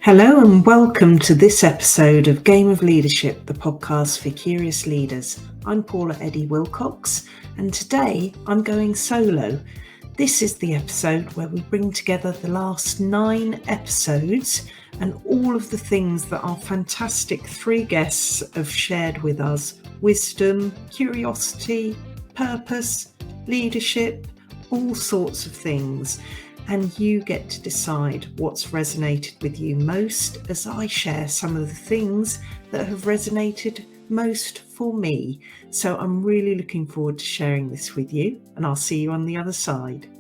Hello and welcome to this episode of Game of Leadership, the podcast for curious leaders. I'm Paula Eddie Wilcox, and today I'm going solo. This is the episode where we bring together the last 9 episodes and all of the things that our fantastic 3 guests have shared with us: wisdom, curiosity, purpose, leadership, all sorts of things. And you get to decide what's resonated with you most as I share some of the things that have resonated most for me. So I'm really looking forward to sharing this with you, and I'll see you on the other side.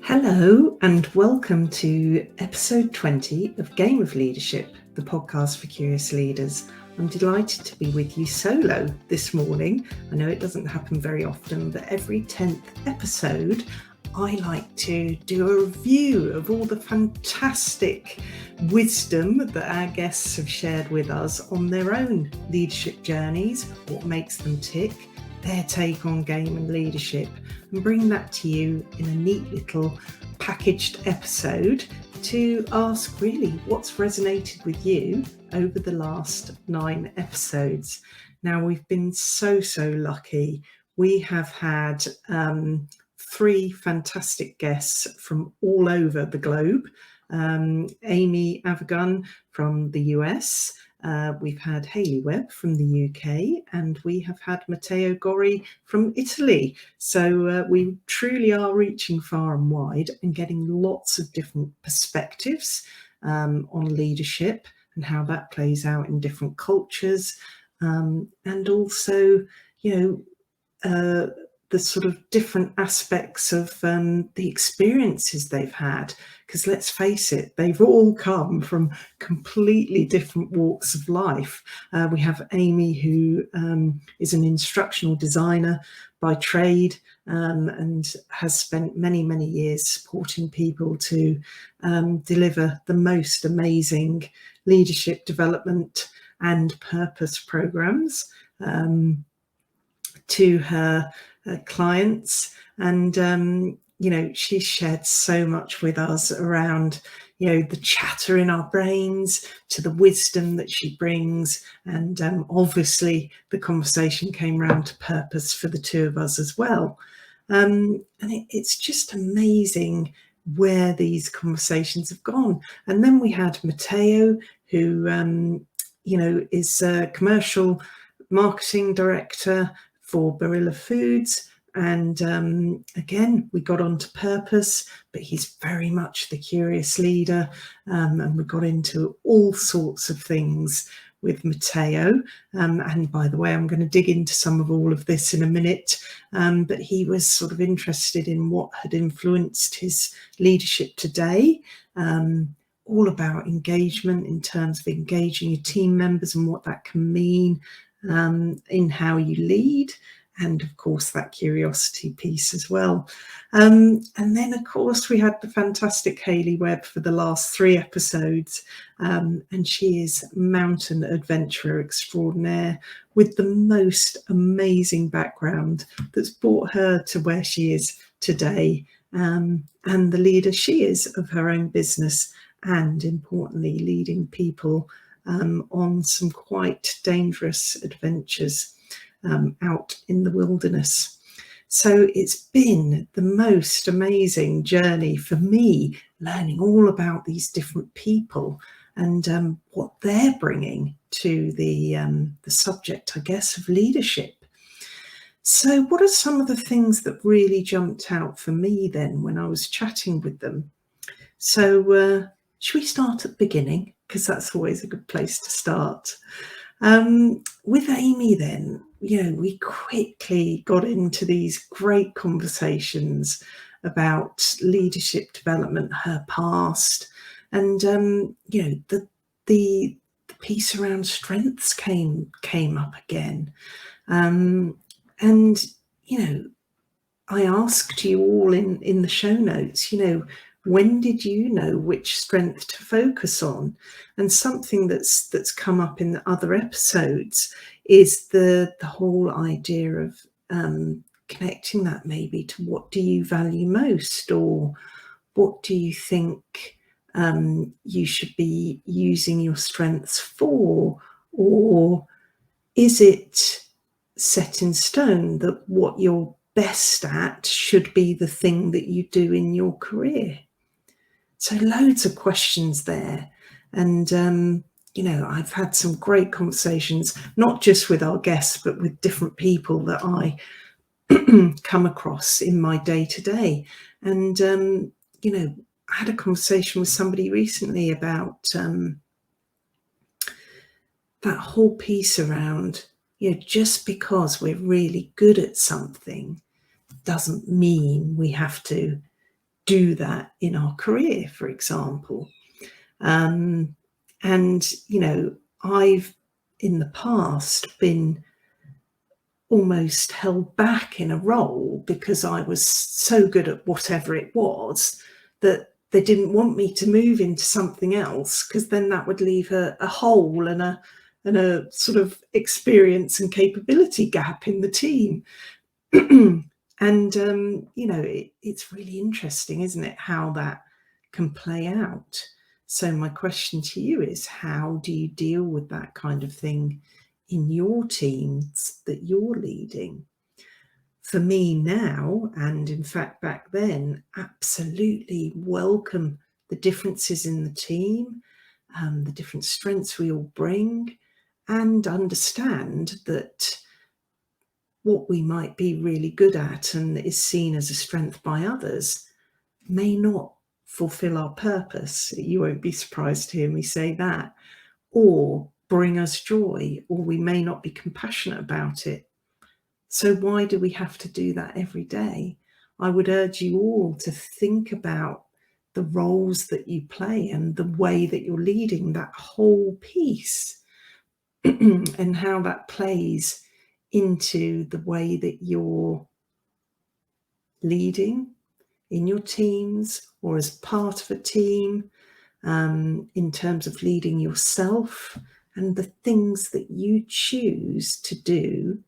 Hello and welcome to episode 20 of Game of Leadership, the podcast for curious leaders. I'm delighted to be with you solo this morning. I know it doesn't happen very often, but every 10th episode I like to do a review of all the fantastic wisdom that our guests have shared with us on their own leadership journeys, what makes them tick, their take on game and leadership, and bring that to you in a neat little packaged episode to ask really what's resonated with you over the last 9 episodes. Now, we've been so lucky. We have had 3 fantastic guests from all over the globe. Amy Avagun from the US, we've had Hayley Webb from the UK, and we have had Matteo Gori from Italy. So we truly are reaching far and wide and getting lots of different perspectives on leadership and how that plays out in different cultures, and also, the sort of different aspects of the experiences they've had. Because let's face it, they've all come from completely different walks of life. We have Amy, who is an instructional designer by trade, and has spent many years supporting people to deliver the most amazing leadership development and purpose programs to her clients. And she shared so much with us around the chatter in our brains to the wisdom that she brings, and obviously the conversation came around to purpose for the 2 of us as well. And it's just amazing where these conversations have gone. And then we had Matteo, who is a commercial marketing director for Barilla Foods, and again we got onto purpose, but he's very much the curious leader, and we got into all sorts of things with Matteo, and by the way, I'm going to dig into some of all of this in a minute, but he was sort of interested in what had influenced his leadership today, all about engagement in terms of engaging your team members and what that can mean in how you lead, and of course that curiosity piece as well. And then of course we had the fantastic Hayley Webb for the last 3 episodes, and she is mountain adventurer extraordinaire with the most amazing background that's brought her to where she is today, and the leader she is of her own business, and importantly leading people on some quite dangerous adventures out in the wilderness. So it's been the most amazing journey for me, learning all about these different people and what they're bringing to the subject, I guess, of leadership. So what are some of the things that really jumped out for me then when I was chatting with them? So should we start at the beginning? Because that's always a good place to start. With Amy then, we quickly got into these great conversations about leadership development, her past, and the piece around strengths came up again. And I asked you all in the show notes, when did you know which strength to focus on? And something that's come up in the other episodes is the whole idea of connecting that maybe to what do you value most, or what do you think you should be using your strengths for? Or is it set in stone that what you're best at should be the thing that you do in your career? So loads of questions there. And, I've had some great conversations, not just with our guests, but with different people that I come across in my day to day. And, I had a conversation with somebody recently about that whole piece around, just because we're really good at something doesn't mean we have to do that in our career, for example. And, I've in the past been almost held back in a role because I was so good at whatever it was that they didn't want me to move into something else, because then that would leave a hole and a sort of experience and capability gap in the team. And it's really interesting, isn't it, how that can play out. So my question to you is, how do you deal with that kind of thing in your teams that you're leading? For me now, and in fact back then, absolutely welcome the differences in the team, the different strengths we all bring, and understand that what we might be really good at and is seen as a strength by others may not fulfill our purpose. You won't be surprised to hear me say that. Or bring us joy, or we may not be compassionate about it. So why do we have to do that every day? I would urge you all to think about the roles that you play and the way that you're leading that whole piece and how that plays into the way that you're leading in your teams or as part of a team, in terms of leading yourself and the things that you choose to do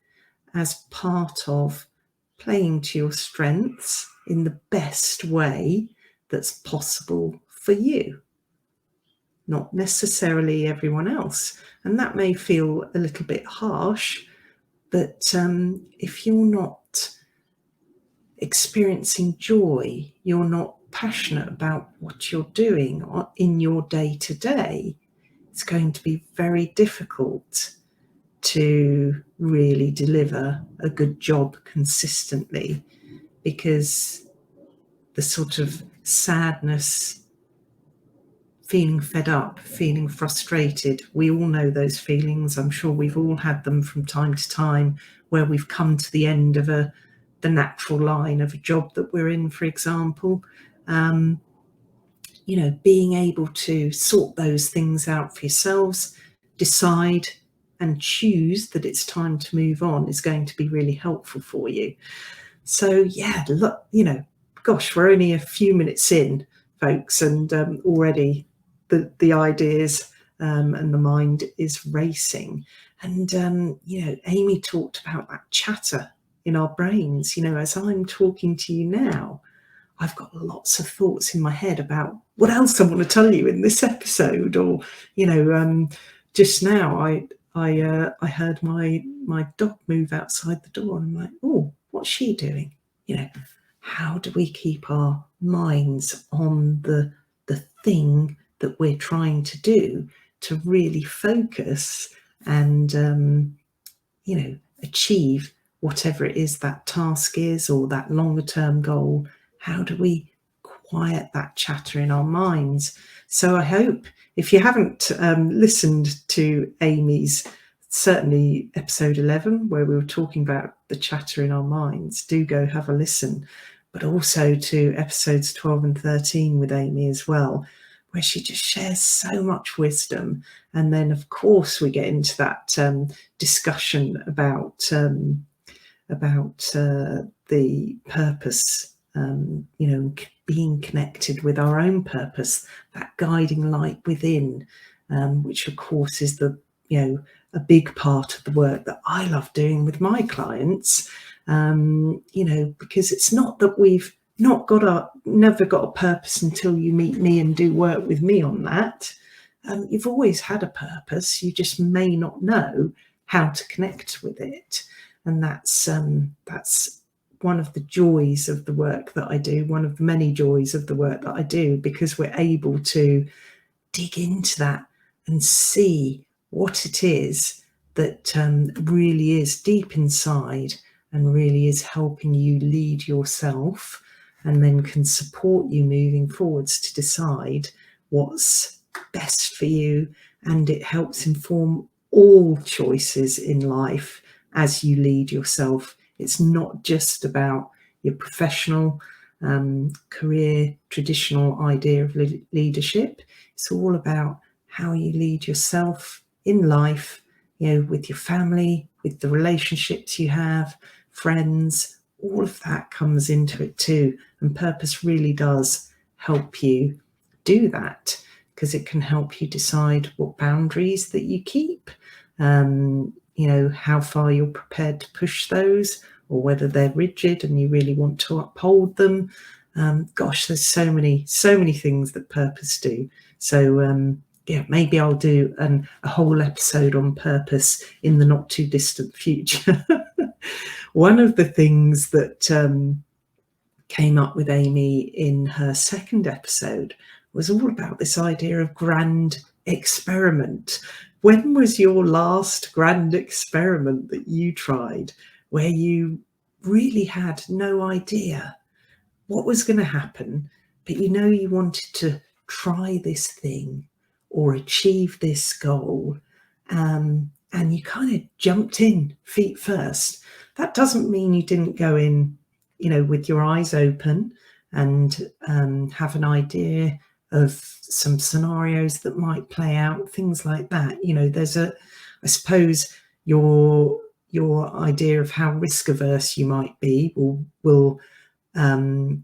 as part of playing to your strengths in the best way that's possible for you, not necessarily everyone else. And that may feel a little bit harsh, but if you're not experiencing joy, you're not passionate about what you're doing in your day to day, it's going to be very difficult to really deliver a good job consistently, because the sort of sadness, feeling fed up, feeling frustrated, we all know those feelings. I'm sure we've all had them from time to time, where we've come to the end of the natural line of a job that we're in, for example. Being able to sort those things out for yourselves, decide and choose that it's time to move on, is going to be really helpful for you. So yeah, look, gosh, we're only a few minutes in, folks, and already the ideas and the mind is racing. And Amy talked about that chatter in our brains. As I'm talking to you now, I've got lots of thoughts in my head about what else I want to tell you in this episode. Or just now I heard my dog move outside the door, and I'm like, oh, what's she doing? How do we keep our minds on the thing that we're trying to do to really focus and achieve whatever it is that task is, or that longer term goal? How do we quiet that chatter in our minds? So I hope, if you haven't listened to Amy's, certainly episode 11, where we were talking about the chatter in our minds, do go have a listen. But also to episodes 12 and 13 with Amy as well, where she just shares so much wisdom. And then, of course, we get into that discussion about the purpose, being connected with our own purpose, that guiding light within, which of course is a big part of the work that I love doing with my clients. Because it's not that we've never got a purpose until you meet me and do work with me on that. You've always had a purpose. You just may not know how to connect with it, and that's one of the joys of the work that I do. One of the many joys of the work that I do, because we're able to dig into that and see what it is that really is deep inside and really is helping you lead yourself, and then can support you moving forwards to decide what's best for you. And it helps inform all choices in life as you lead yourself. It's not just about your professional career, traditional idea of leadership. It's all about how you lead yourself in life, with your family, with the relationships you have, friends. All of that comes into it too. And purpose really does help you do that, because it can help you decide what boundaries that you keep, how far you're prepared to push those, or whether they're rigid and you really want to uphold them. There's so many things that purpose do. So maybe I'll do a whole episode on purpose in the not too distant future. One of the things that came up with Amy in her second episode was all about this idea of grand experiment. When was your last grand experiment that you tried, where you really had no idea what was going to happen, but you wanted to try this thing or achieve this goal, and you kind of jumped in feet first? That doesn't mean you didn't go in, with your eyes open and have an idea of some scenarios that might play out, things like that. I suppose your idea of how risk averse you might be will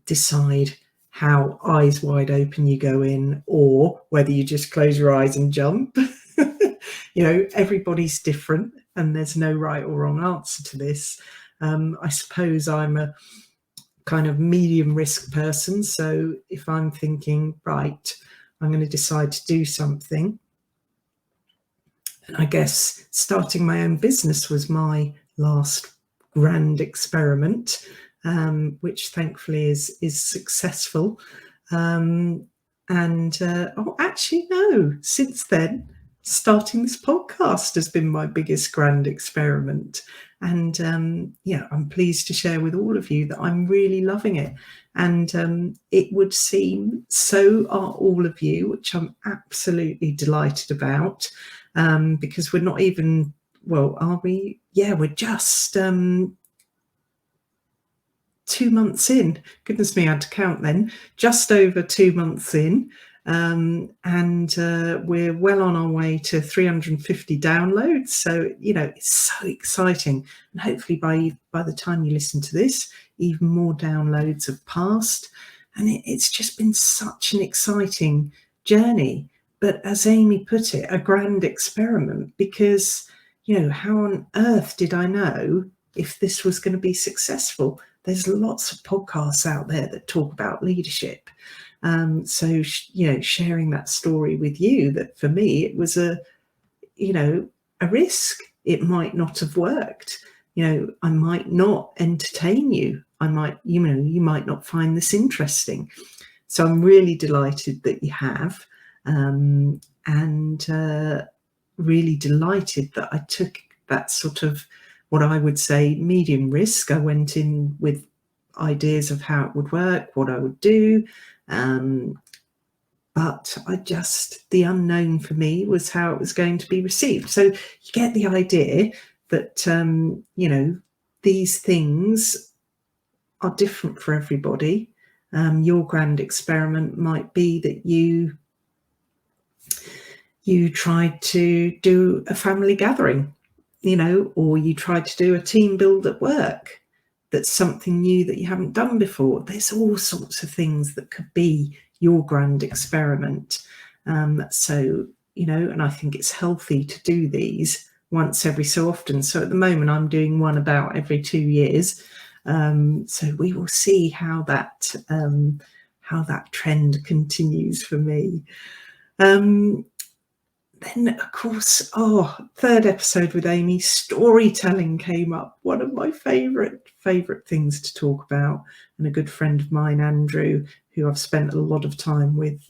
decide how eyes wide open you go in, or whether you just close your eyes and jump. Everybody's different, and there's no right or wrong answer to this. I suppose I'm a kind of medium risk person. So if I'm thinking, right, I'm going to decide to do something, and I guess starting my own business was my last grand experiment, which thankfully is successful. Actually, no, since then, starting this podcast has been my biggest grand experiment. And I'm pleased to share with all of you that I'm really loving it. And it would seem so are all of you, which I'm absolutely delighted about, because we're not even, are we? Yeah, we're just 2 months in. Goodness me, I had to count then. Just over 2 months in. And we're well on our way to 350 downloads. So, it's so exciting. And hopefully by the time you listen to this, even more downloads have passed. And it's just been such an exciting journey. But as Amy put it, a grand experiment, because, how on earth did I know if this was going to be successful? There's lots of podcasts out there that talk about leadership. So sharing that story with you, that for me, it was a risk. It might not have worked. I might not entertain you. I might, you might not find this interesting. So I'm really delighted that you have, and really delighted that I took that sort of, what I would say, medium risk. I went in with ideas of how it would work, what I would do. But the unknown for me was how it was going to be received. So you get the idea that, these things are different for everybody. Your grand experiment might be that you tried to do a family gathering, or you tried to do a team build at work. That's something new that you haven't done before. There's all sorts of things that could be your grand experiment. And I think it's healthy to do these once every so often. So at the moment, I'm doing one about every 2 years. So we will see how that trend continues for me. Then, of course, third episode with Amy, storytelling came up. One of my favourite things to talk about. And a good friend of mine, Andrew, who I've spent a lot of time with,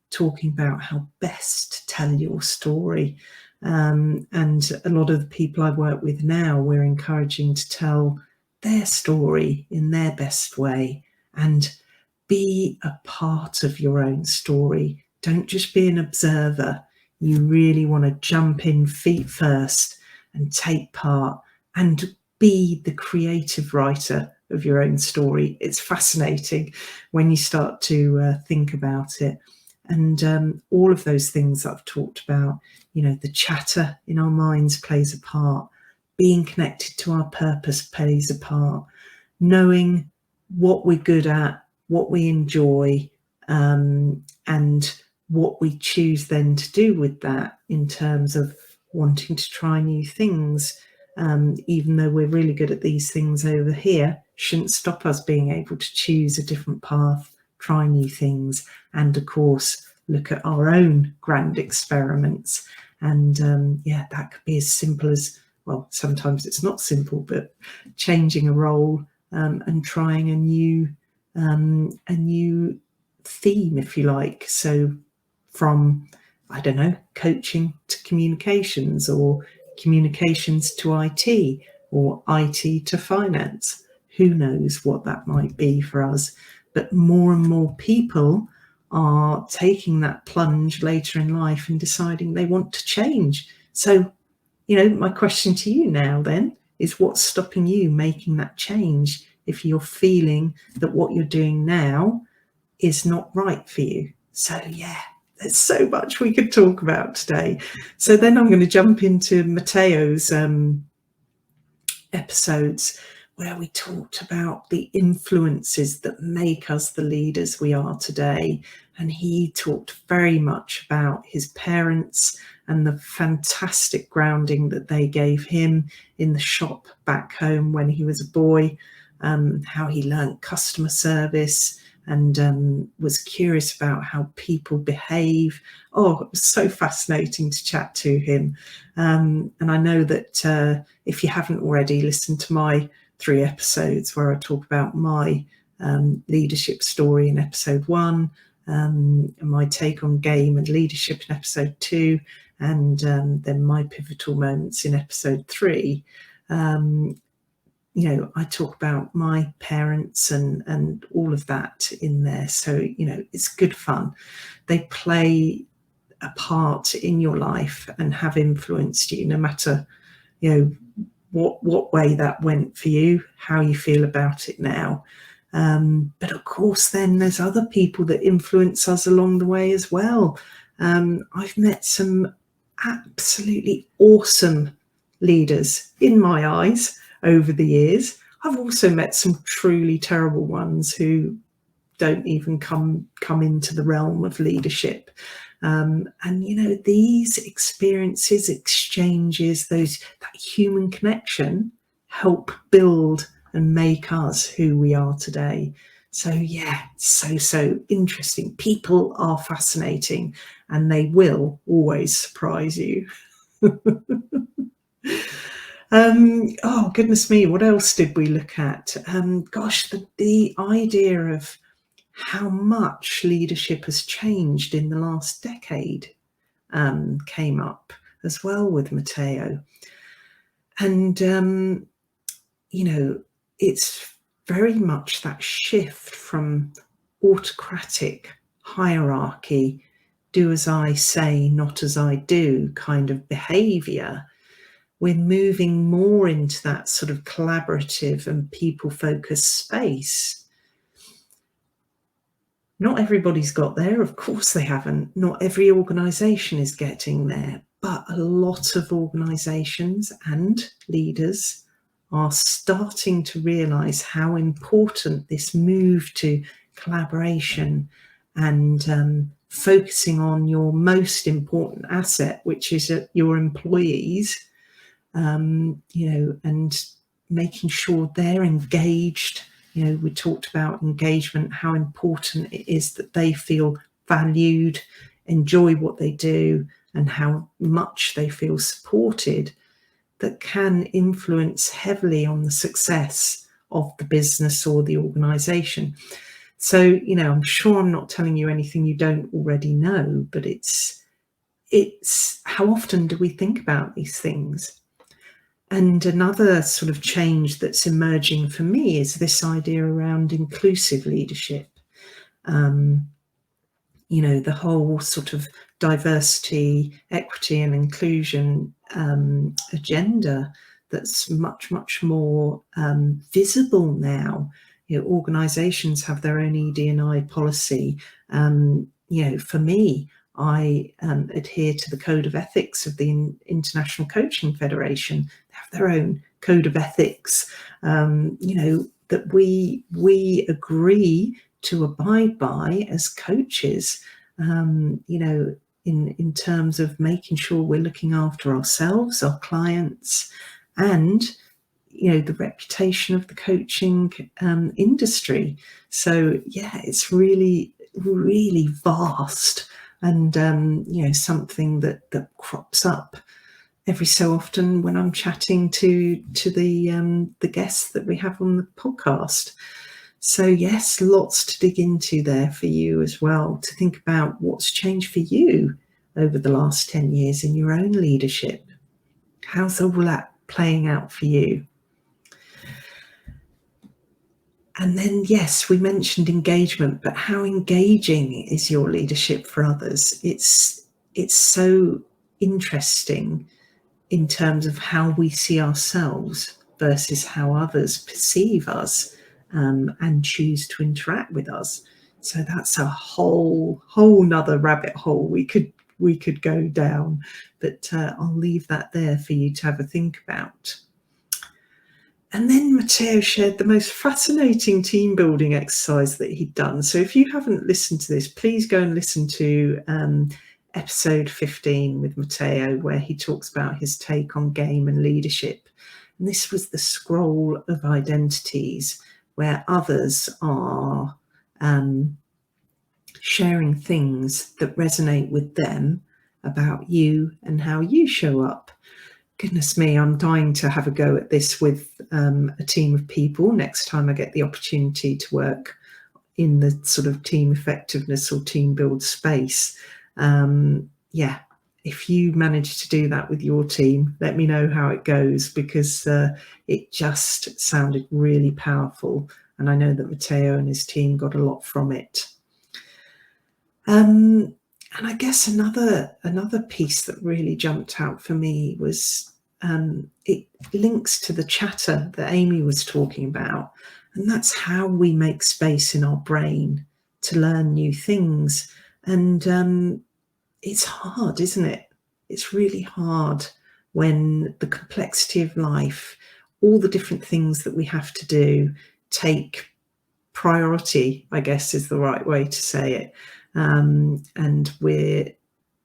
talking about how best to tell your story. And a lot of the people I work with now, we're encouraging to tell their story in their best way and be a part of your own story. Don't just be an observer. You really want to jump in feet first and take part and be the creative writer of your own story. It's fascinating when you start to think about it. And all of those things I've talked about, the chatter in our minds plays a part. Being connected to our purpose plays a part. Knowing what we're good at, what we enjoy, and what we choose then to do with that in terms of wanting to try new things, even though we're really good at these things over here, shouldn't stop us being able to choose a different path, try new things, and of course look at our own grand experiments. And that could be as simple as, well, sometimes it's not simple, but changing a role and trying a new theme, if you like. So from, I don't know, coaching to communications, or communications to IT, or IT to finance. Who knows what that might be for us? But more and more people are taking that plunge later in life and deciding they want to change. So, my question to you now then is, what's stopping you making that change if you're feeling that what you're doing now is not right for you? So there's so much we could talk about today. So then I'm going to jump into Matteo's episodes, where we talked about the influences that make us the leaders we are today. And he talked very much about his parents and the fantastic grounding that they gave him in the shop back home when he was a boy, how he learned customer service and was curious about how people behave. It was so fascinating to chat to him. And I know that if you haven't already listened to my 3 episodes where I talk about my leadership story in episode 1, and my take on game and leadership in episode 2, and then my pivotal moments in episode 3, I talk about my parents and all of that in there. So, it's good fun. They play a part in your life and have influenced you, no matter, what way that went for you, how you feel about it now. But of course, then there's other people that influence us along the way as well. I've met some absolutely awesome leaders in my eyes over the years. I've also met some truly terrible ones who don't even come into the realm of leadership. And these experiences, exchanges, that human connection help build and make us who we are today. So so interesting. People are fascinating, and they will always surprise you. Goodness me, what else did we look at? The idea of how much leadership has changed in the last decade came up as well with Matteo. And, it's very much that shift from autocratic hierarchy, do as I say, not as I do kind of behavior. We're moving more into that sort of collaborative and people-focused space. Not everybody's got there, of course they haven't. Not every organisation is getting there, but a lot of organisations and leaders are starting to realise how important this move to collaboration and focusing on your most important asset, which is your employees, and making sure they're engaged. We talked about engagement, how important it is that they feel valued, enjoy what they do, and how much they feel supported. That can influence heavily on the success of the business or the organization. So, I'm sure I'm not telling you anything you don't already know, but it's how often do we think about these things? And another sort of change that's emerging for me is this idea around inclusive leadership. The whole sort of diversity, equity, and inclusion agenda that's much, much more visible now. Organizations have their own ED&I policy. For me, I adhere to the code of ethics of the International Coaching Federation. They have their own code of ethics, that we agree to abide by as coaches, in terms of making sure we're looking after ourselves, our clients, and the reputation of the coaching industry. So it's really, really vast, and something that crops up every so often when I'm chatting to the guests that we have on the podcast. So yes, lots to dig into there for you as well, to think about what's changed for you over the last 10 years in your own leadership. How's all that playing out for you? And then, yes, we mentioned engagement, but how engaging is your leadership for others? It's so interesting in terms of how we see ourselves versus how others perceive us, and choose to interact with us. So that's a whole nother rabbit hole we could go down, but I'll leave that there for you to have a think about. And then Matteo shared the most fascinating team building exercise that he'd done. So if you haven't listened to this, please go and listen to episode 15 with Matteo, where he talks about his take on game and leadership. And this was the scroll of identities, where others are sharing things that resonate with them about you and how you show up. Goodness me, I'm dying to have a go at this with a team of people next time I get the opportunity to work in the sort of team effectiveness or team build space. If you manage to do that with your team, let me know how it goes, because it just sounded really powerful. And I know that Matteo and his team got a lot from it. And I guess another piece that really jumped out for me was it links to the chatter that Amy was talking about. And that's how we make space in our brain to learn new things. And it's hard, isn't it? It's really hard when the complexity of life, all the different things that we have to do, take priority, I guess is the right way to say it. And we're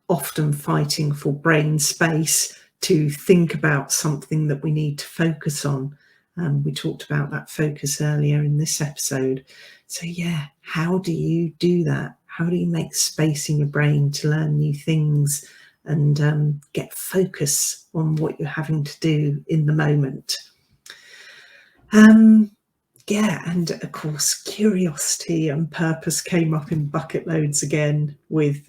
often fighting for brain space to think about something that we need to focus on. We talked about that focus earlier in this episode. So how do you do that? How do you make space in your brain to learn new things and get focus on what you're having to do in the moment? And of course, curiosity and purpose came up in bucket loads again with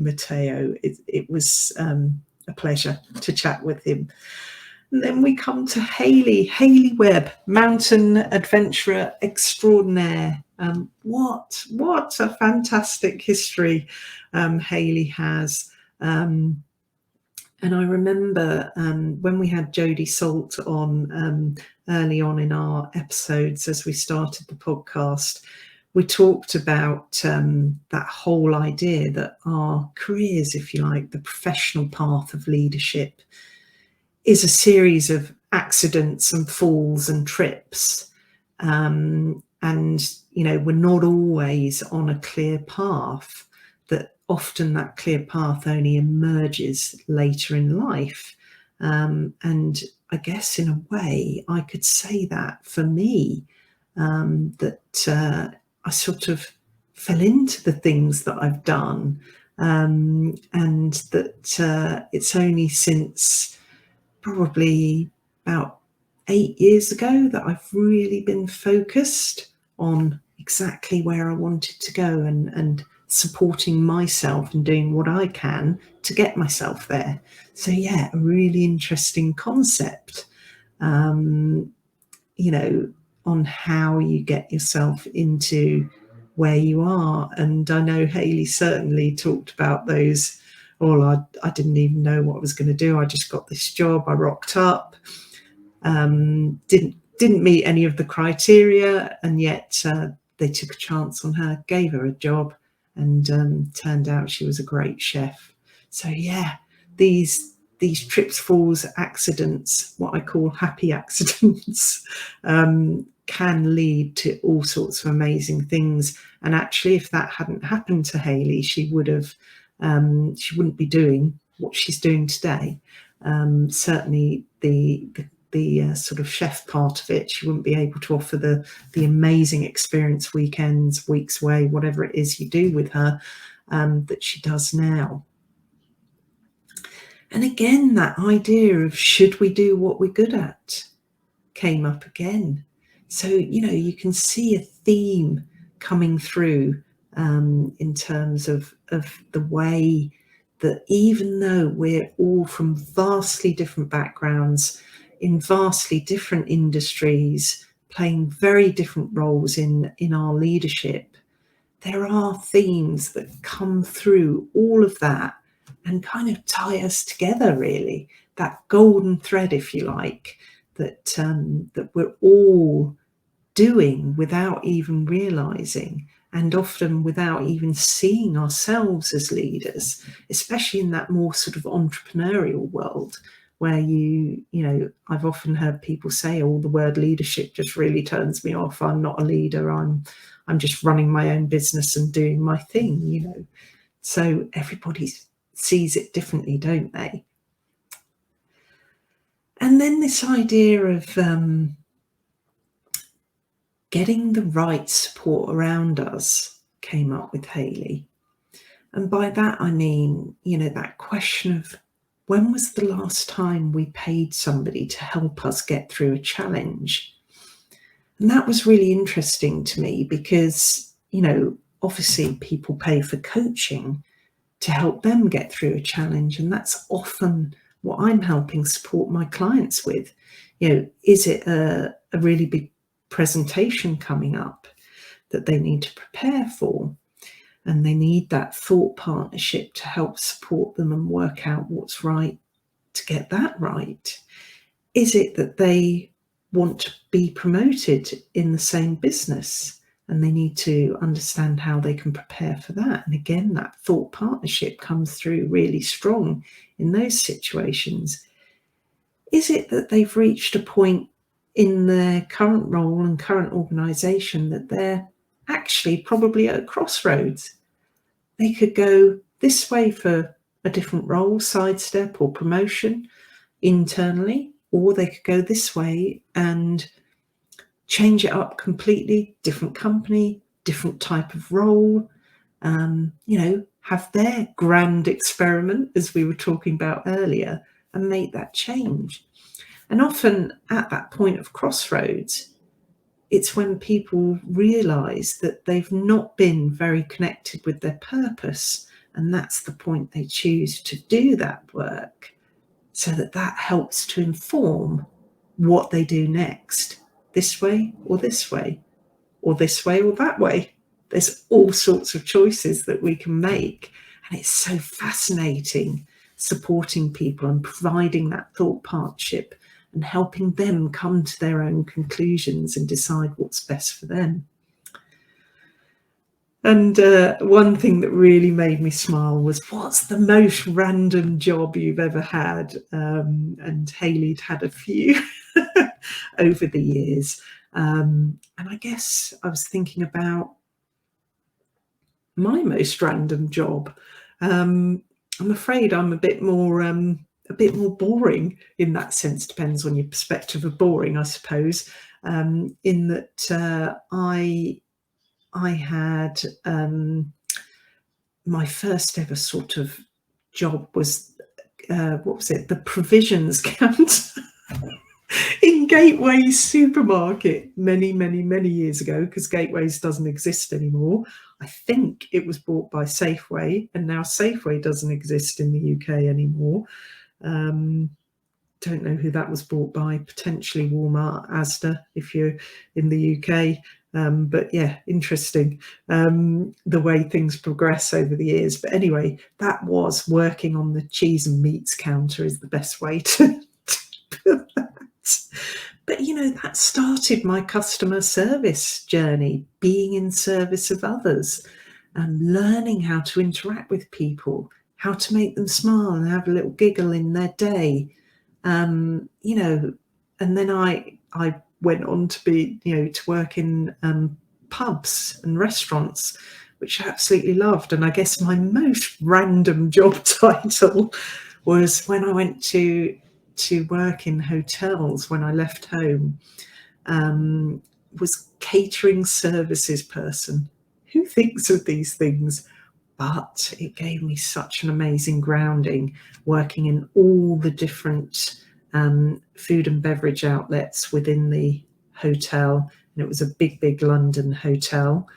Matteo. It was a pleasure to chat with him. And then we come to Hayley Webb, mountain adventurer extraordinaire. What a fantastic history Hayley has. And I remember when we had Jodie Salt on early on in our episodes as we started the podcast, we talked about that whole idea that our careers, if you like, the professional path of leadership, is a series of accidents and falls and trips. And, we're not always on a clear path, that often that clear path only emerges later in life. And I guess in a way I could say that for me, that I sort of fell into the things that I've done, and that it's only since probably about 8 years ago that I've really been focused on exactly where I wanted to go, and supporting myself and doing what I can to get myself there. So yeah, a really interesting concept, um, you know, on how you get yourself into where you are. And I know Hayley certainly talked about those. Oh, I didn't even know what I was going to do. I just got this job. I rocked up, didn't meet any of the criteria, and yet they took a chance on her, gave her a job, and turned out she was a great chef. So yeah, these trips, falls, accidents, what I call happy accidents, can lead to all sorts of amazing things. And actually, if that hadn't happened to Hayley, she wouldn't be doing what she's doing today. Certainly the sort of chef part of it, she wouldn't be able to offer the amazing experience, weekends, weeks away, whatever it is you do with her, that she does now. And again, that idea of should we do what we're good at came up again. So, you can see a theme coming through, in terms of the way that even though we're all from vastly different backgrounds, in vastly different industries, playing very different roles in our leadership, there are themes that come through all of that and kind of tie us together, really. That golden thread, if you like, that we're all doing without even realizing, and often without even seeing ourselves as leaders, especially in that more sort of entrepreneurial world where I've often heard people say, oh, the word leadership just really turns me off. I'm not a leader. I'm just running my own business and doing my thing. So everybody sees it differently, don't they? And then this idea of getting the right support around us came up with Hayley. And by that, I mean, that question of when was the last time we paid somebody to help us get through a challenge? And that was really interesting to me because, obviously people pay for coaching to help them get through a challenge. And that's often what I'm helping support my clients with. Is it a really big presentation coming up that they need to prepare for? And they need that thought partnership to help support them and work out what's right to get that right. Is it that they want to be promoted in the same business and they need to understand how they can prepare for that? And again, that thought partnership comes through really strong in those situations. Is it that they've reached a point in their current role and current organisation that they're actually probably at a crossroads? They could go this way for a different role, sidestep or promotion internally, or they could go this way and change it up completely, different company, different type of role, have their grand experiment, as we were talking about earlier, and make that change. And often at that point of crossroads, it's when people realise that they've not been very connected with their purpose, and that's the point they choose to do that work, so that helps to inform what they do next. This way or this way, or this way or that way. There's all sorts of choices that we can make, and it's so fascinating supporting people and providing that thought partnership and helping them come to their own conclusions and decide what's best for them. And one thing that really made me smile was, what's the most random job you've ever had? And Hayley'd had a few over the years. And I guess I was thinking about my most random job. I'm afraid I'm a bit more a bit more boring in that sense. Depends on your perspective of boring, I suppose. In that I had my first ever sort of job was what was it? The provisions counter in Gateway's supermarket many years ago, because Gateway's doesn't exist anymore. I think it was bought by Safeway, and now Safeway doesn't exist in the UK anymore. Don't know who that was bought by, potentially Walmart, Asda, if you're in the UK. But yeah, interesting the way things progress over the years. But anyway, that was working on the cheese and meats counter is the best way to put that. But that started my customer service journey, being in service of others and learning how to interact with people, how to make them smile and have a little giggle in their day. And then I went on to be, to work in pubs and restaurants, which I absolutely loved. And I guess my most random job title was when I went to work in hotels when I left home, was catering services person. Who thinks of these things? But it gave me such an amazing grounding, working in all the different food and beverage outlets within the hotel. And it was a big London hotel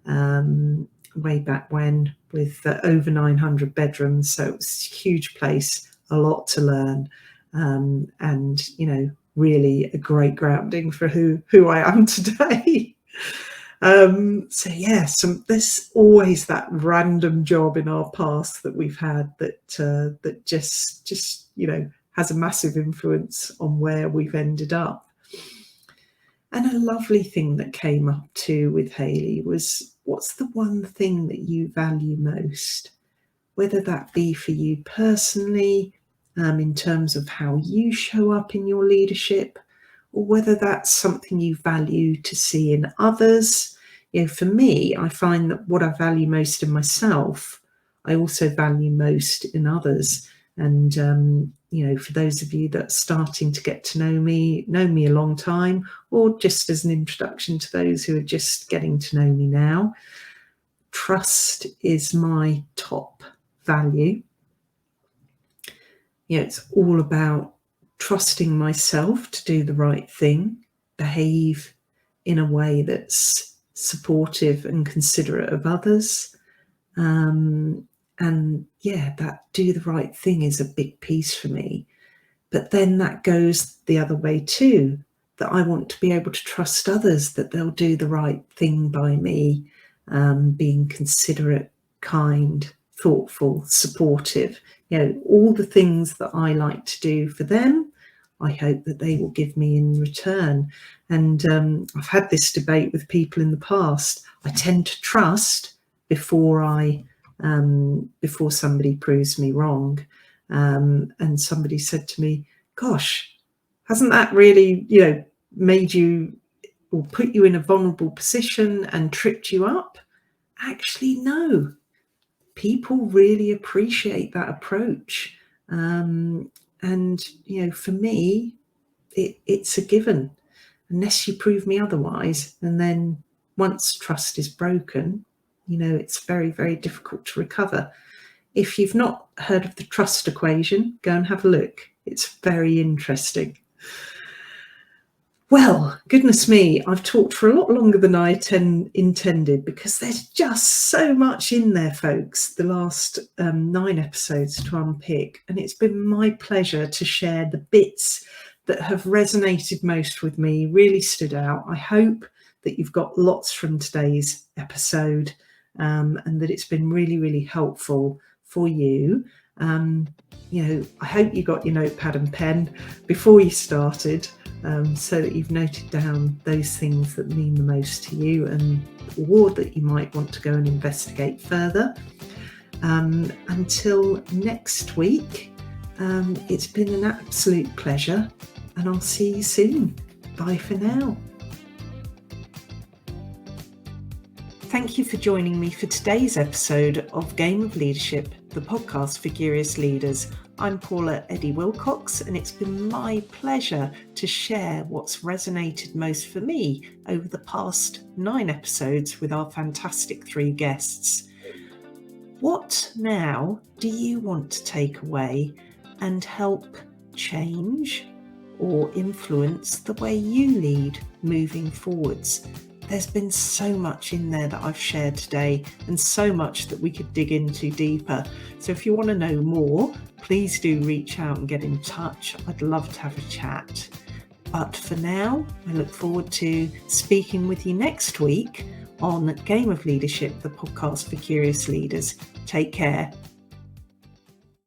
way back when, with over 900 bedrooms. So it was a huge place, a lot to learn, and really a great grounding for who I am today. So yeah, there's always that random job in our past that we've had that just has a massive influence on where we've ended up. And a lovely thing that came up too with Hayley was, what's the one thing that you value most? Whether that be for you personally, in terms of how you show up in your leadership, or whether that's something you value to see in others. For me, I find that what I value most in myself, I also value most in others. And, for those of you that are starting to get to know me a long time, or just as an introduction to those who are just getting to know me now, trust is my top value. It's all about trusting myself to do the right thing, behave in a way that's supportive and considerate of others. And yeah, that do the right thing is a big piece for me. But then that goes the other way too, that I want to be able to trust others, that they'll do the right thing by me, being considerate, kind, thoughtful, supportive, all the things that I like to do for them, I hope that they will give me in return. And I've had this debate with people in the past. I tend to trust before somebody proves me wrong. And somebody said to me, gosh, hasn't that really, made you or put you in a vulnerable position and tripped you up? Actually, no. People really appreciate that approach. And, for me, it's a given, unless you prove me otherwise. And then once trust is broken, it's very, very difficult to recover. If you've not heard of the trust equation, go and have a look. It's very interesting. Well, goodness me, I've talked for a lot longer than I intended, because there's just so much in there, folks, the last 9 episodes to unpick. And it's been my pleasure to share the bits that have resonated most with me, really stood out. I hope that you've got lots from today's episode, and that it's been really, really helpful for you. I hope you got your notepad and pen before you started, so that you've noted down those things that mean the most to you, or that you might want to go and investigate further. Until next week, it's been an absolute pleasure, and I'll see you soon. Bye for now. Thank you for joining me for today's episode of Game of Leadership the podcast for curious leaders. I'm Paula Eddie Wilcox, and it's been my pleasure to share what's resonated most for me over the past 9 episodes with our fantastic 3 guests. What now do you want to take away and help change or influence the way you lead moving forwards? There's been so much in there that I've shared today, and so much that we could dig into deeper. So if you want to know more, please do reach out and get in touch. I'd love to have a chat. But for now, I look forward to speaking with you next week on Game of Leadership, the podcast for curious leaders. Take care.